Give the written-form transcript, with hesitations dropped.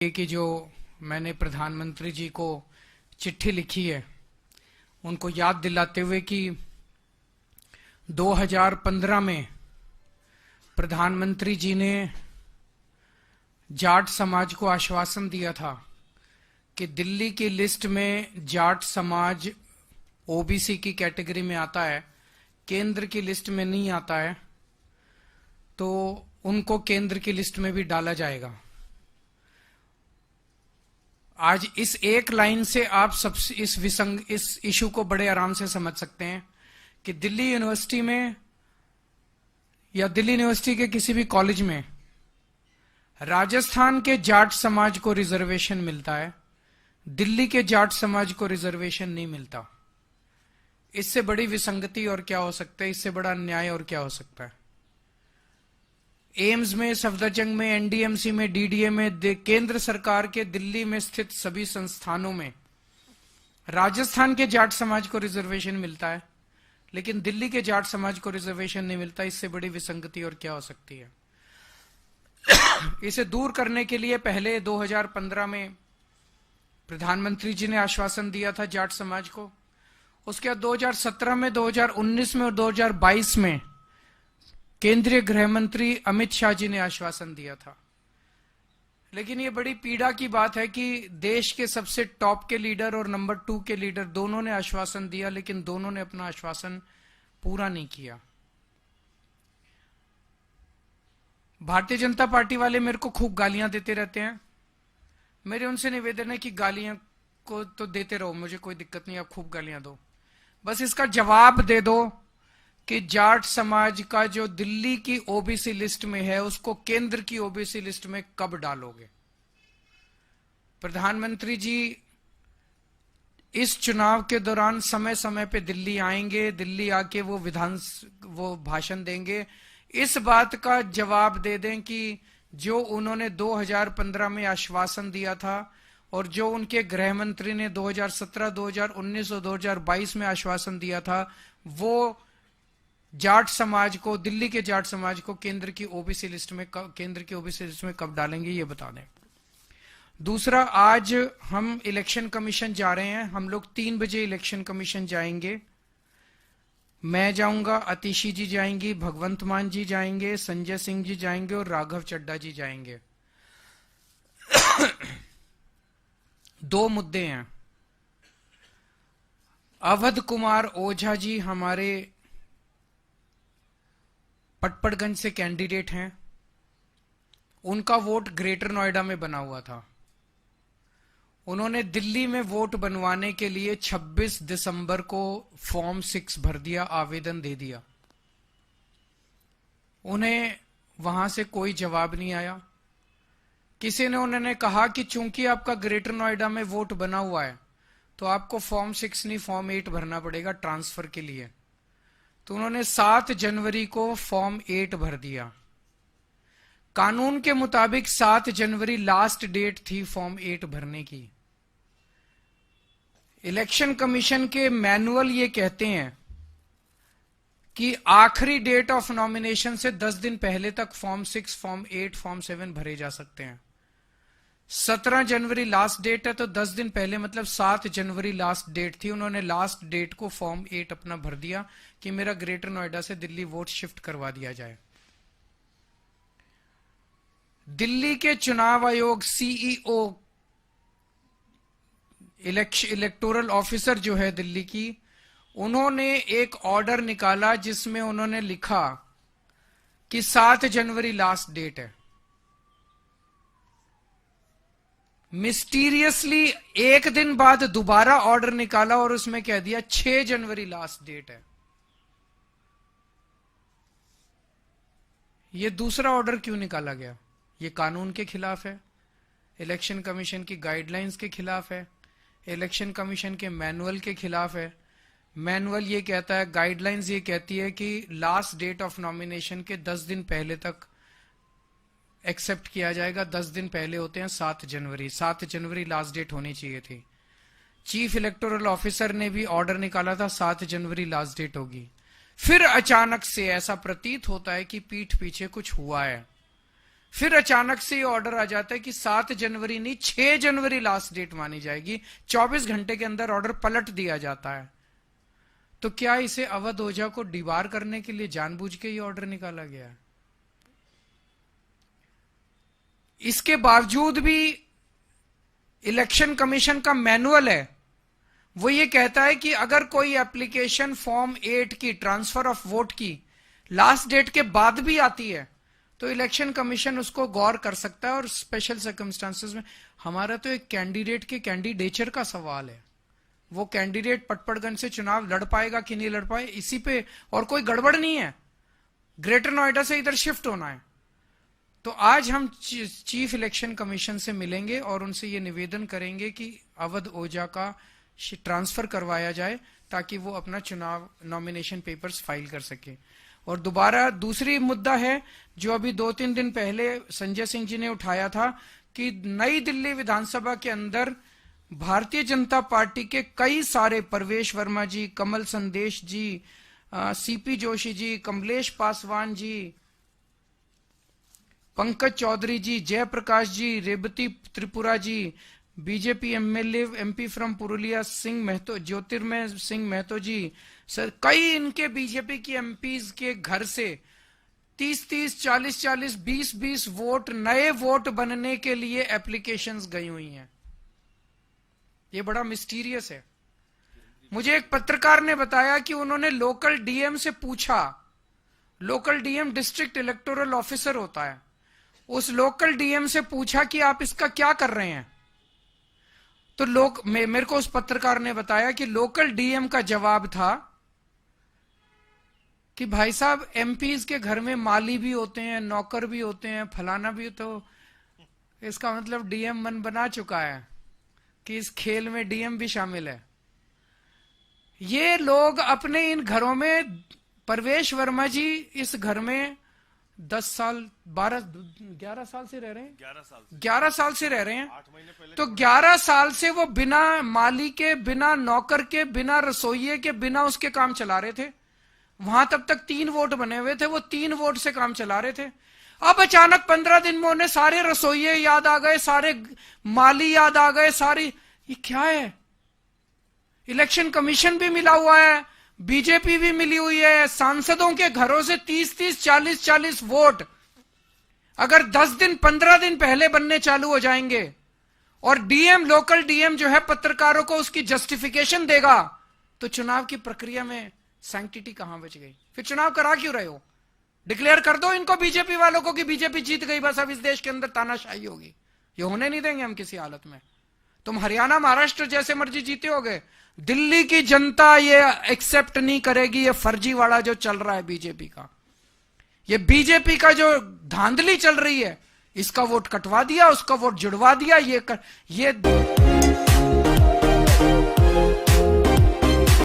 कि जो मैंने प्रधानमंत्री जी को चिट्ठी लिखी है उनको याद दिलाते हुए कि 2015 में प्रधानमंत्री जी ने जाट समाज को आश्वासन दिया था कि दिल्ली की लिस्ट में जाट समाज ओबीसी की कैटेगरी में आता है, केंद्र की लिस्ट में नहीं आता है, तो उनको केंद्र की लिस्ट में भी डाला जाएगा। आज इस एक लाइन से आप सब इस इशू को बड़े आराम से समझ सकते हैं कि दिल्ली यूनिवर्सिटी में या दिल्ली यूनिवर्सिटी के किसी भी कॉलेज में राजस्थान के जाट समाज को रिजर्वेशन मिलता है, दिल्ली के जाट समाज को रिजर्वेशन नहीं मिलता। इससे बड़ी विसंगति और क्या हो सकता है, इससे बड़ा अन्याय और क्या हो सकता है। एम्स में, सफदरजंग में, एनडीएमसी में, डीडीए में, केंद्र सरकार के दिल्ली में स्थित सभी संस्थानों में राजस्थान के जाट समाज को रिजर्वेशन मिलता है, लेकिन दिल्ली के जाट समाज को रिजर्वेशन नहीं मिलता। इससे बड़ी विसंगति और क्या हो सकती है। इसे दूर करने के लिए पहले 2015 में प्रधानमंत्री जी ने आश्वासन दिया था जाट समाज को। उसके बाद 2017 में, 2019 में और 2022 में केंद्रीय गृह मंत्री अमित शाह जी ने आश्वासन दिया था। लेकिन ये बड़ी पीड़ा की बात है कि देश के सबसे टॉप के लीडर और नंबर 2 के लीडर दोनों ने आश्वासन दिया, लेकिन दोनों ने अपना आश्वासन पूरा नहीं किया। भारतीय जनता पार्टी वाले मेरे को खूब गालियां देते रहते हैं। मेरे उनसे निवेदन है कि गालियां को तो देते रहो, मुझे कोई दिक्कत नहीं, आप खूब गालियां दो, बस इसका जवाब दे दो कि जाट समाज का जो दिल्ली की ओबीसी लिस्ट में है उसको केंद्र की ओबीसी लिस्ट में कब डालोगे। प्रधानमंत्री जी इस चुनाव के दौरान समय समय पे दिल्ली आएंगे, दिल्ली आके वो भाषण देंगे। इस बात का जवाब दे दें कि जो उन्होंने 2015 में आश्वासन दिया था और जो उनके गृह मंत्री ने 2017, 2019 और 2022 में आश्वासन दिया था, वो जाट समाज को, दिल्ली के जाट समाज को केंद्र की ओबीसी लिस्ट में कब डालेंगे, ये बता दें। दूसरा, आज हम इलेक्शन कमीशन जा रहे हैं। हम लोग 3 बजे इलेक्शन कमीशन जाएंगे। मैं जाऊंगा, अतिशी जी जाएंगी, भगवंत मान जी जाएंगे, संजय सिंह जी जाएंगे और राघव चड्डा जी जाएंगे। 2 मुद्दे हैं। अवध कुमार ओझा जी हमारे पटपड़गंज से कैंडिडेट हैं। उनका वोट ग्रेटर नोएडा में बना हुआ था। उन्होंने दिल्ली में वोट बनवाने के लिए 26 दिसंबर को फॉर्म 6 भर दिया, आवेदन दे दिया। उन्हें वहां से कोई जवाब नहीं आया। किसी ने उन्होंने कहा कि चूंकि आपका ग्रेटर नोएडा में वोट बना हुआ है तो आपको फॉर्म 6 नहीं फॉर्म 8 भरना पड़ेगा ट्रांसफर के लिए। तो उन्होंने 7 जनवरी को फॉर्म 8 भर दिया। कानून के मुताबिक 7 जनवरी लास्ट डेट थी फॉर्म 8 भरने की। इलेक्शन कमीशन के मैनुअल ये कहते हैं कि आखिरी डेट ऑफ नॉमिनेशन से 10 दिन पहले तक फॉर्म 6, फॉर्म 8, फॉर्म 7 भरे जा सकते हैं। 17 जनवरी लास्ट डेट है, तो 10 दिन पहले मतलब 7 जनवरी लास्ट डेट थी। उन्होंने लास्ट डेट को फॉर्म 8 अपना भर दिया कि मेरा ग्रेटर नोएडा से दिल्ली वोट शिफ्ट करवा दिया जाए। दिल्ली के चुनाव आयोग सीईओ, इलेक्टोरल ऑफिसर जो है दिल्ली की, उन्होंने एक ऑर्डर निकाला जिसमें उन्होंने लिखा कि 7 जनवरी लास्ट डेट है। मिस्टीरियसली एक दिन बाद दोबारा ऑर्डर निकाला और उसमें कह दिया 6 जनवरी लास्ट डेट है। यह दूसरा ऑर्डर क्यों निकाला गया? यह कानून के खिलाफ है, इलेक्शन कमीशन की गाइडलाइंस के खिलाफ है, इलेक्शन कमीशन के मैनुअल के खिलाफ है। मैनुअल ये कहता है, गाइडलाइंस ये कहती है कि लास्ट डेट ऑफ नॉमिनेशन के 10 दिन पहले तक एक्सेप्ट किया जाएगा। 10 दिन पहले होते हैं 7 जनवरी। 7 जनवरी लास्ट डेट होनी चाहिए थी। चीफ इलेक्टोरल ऑफिसर ने भी ऑर्डर निकाला था 7 जनवरी लास्ट डेट होगी। फिर अचानक से ऐसा प्रतीत होता है कि पीठ पीछे कुछ हुआ है। फिर अचानक से ये ऑर्डर आ जाता है कि 7 जनवरी नहीं 6 जनवरी लास्ट डेट मानी जाएगी। 24 घंटे के अंदर ऑर्डर पलट दिया जाता है। तो क्या इसे अवध ओझा को डिबार करने के लिए जानबूझ के ये ऑर्डर निकाला गया है? इसके बावजूद भी इलेक्शन कमीशन का मैनुअल है, वो ये कहता है कि अगर कोई एप्लीकेशन फॉर्म 8 की ट्रांसफर ऑफ वोट की लास्ट डेट के बाद भी आती है तो इलेक्शन कमीशन उसको गौर कर सकता है और स्पेशल सर्कमस्टांसेस में। हमारा तो एक कैंडिडेट के कैंडिडेचर का सवाल है, वो कैंडिडेट पटपड़गंज से चुनाव लड़ पाएगा कि नहीं लड़ पाए, इसी पे, और कोई गड़बड़ नहीं है। ग्रेटर नोएडा से इधर शिफ्ट होना है। तो आज हम चीफ इलेक्शन कमीशन से मिलेंगे और उनसे ये निवेदन करेंगे कि अवध ओझा का ट्रांसफर करवाया जाए ताकि वो अपना चुनाव नॉमिनेशन पेपर्स फाइल कर सके। और दोबारा दूसरी मुद्दा है जो अभी 2-3 दिन पहले संजय सिंह जी ने उठाया था कि नई दिल्ली विधानसभा के अंदर भारतीय जनता पार्टी के कई सारे, परवेश Verma ji, Kamal Sandesh ji, CP Joshi ji, Kamlesh Paswan ji, Pankaj Chaudhary ji, Jayprakash ji, Revati Tripura ji, BJP MLA MP from Purulia Singh Mahato, Jyotirmay Singh Mahato ji, sir कई इनके बीजेपी की एमपीज के घर से 30-30, 40-40, 20-20 वोट, नए वोट बनने के लिए एप्लीकेशंस गई हुई हैं। ये बड़ा मिस्टीरियस है। मुझे एक पत्रकार ने बताया कि उन्होंने लोकल डीएम से पूछा, local DM district electoral officer होता है, उस लोकल डीएम से पूछा कि आप इसका क्या कर रहे हैं। तो मेरे को उस पत्रकार ने बताया कि लोकल डीएम का जवाब था कि भाई साहब एमपीज के घर में माली भी होते हैं, नौकर भी होते हैं, फलाना भी, तो इसका मतलब डीएम मन बना चुका है कि इस खेल में डीएम भी शामिल है। ये लोग अपने इन घरों में, परवेश वर्मा जी इस घर में 10 साल 11 साल से रह रहे हैं, 11 साल से रह रहे हैं। 8 महीने पहले तो 11 साल से वो बिना माली के, बिना नौकर के, बिना रसोइये के, बिना उसके काम चला रहे थे। वहां तब तक 3 वोट बने हुए थे, वो 3 वोट से काम चला रहे थे। अब अचानक 15 दिन में उन्हें सारे रसोइये याद आ गए, सारे माली याद आ गए, सारी, ये क्या है? इलेक्शन कमीशन भी मिला हुआ है, बीजेपी भी मिली हुई है, सांसदों के घरों से 30-30, 40-40 वोट अगर 10 दिन 15 दिन पहले बनने चालू हो जाएंगे और डीएम, लोकल डीएम जो है पत्रकारों को उसकी जस्टिफिकेशन देगा, तो चुनाव की प्रक्रिया में सैंक्टिटी कहां बच गई? फिर चुनाव करा क्यों रहे हो? डिक्लेयर कर दो इनको, बीजेपी वालों को, कि बीजेपी जीत गई, बस अब इस देश के अंदर तानाशाही होगी। ये होने नहीं देंगे हम किसी हालत में। तुम हरियाणा, महाराष्ट्र जैसे मर्जी जीते होगे, दिल्ली की जनता ये एक्सेप्ट नहीं करेगी। ये फर्जीवाड़ा जो चल रहा है बीजेपी का, ये बीजेपी का जो धांधली चल रही है, इसका वोट कटवा दिया, उसका वोट जुड़वा दिया, ये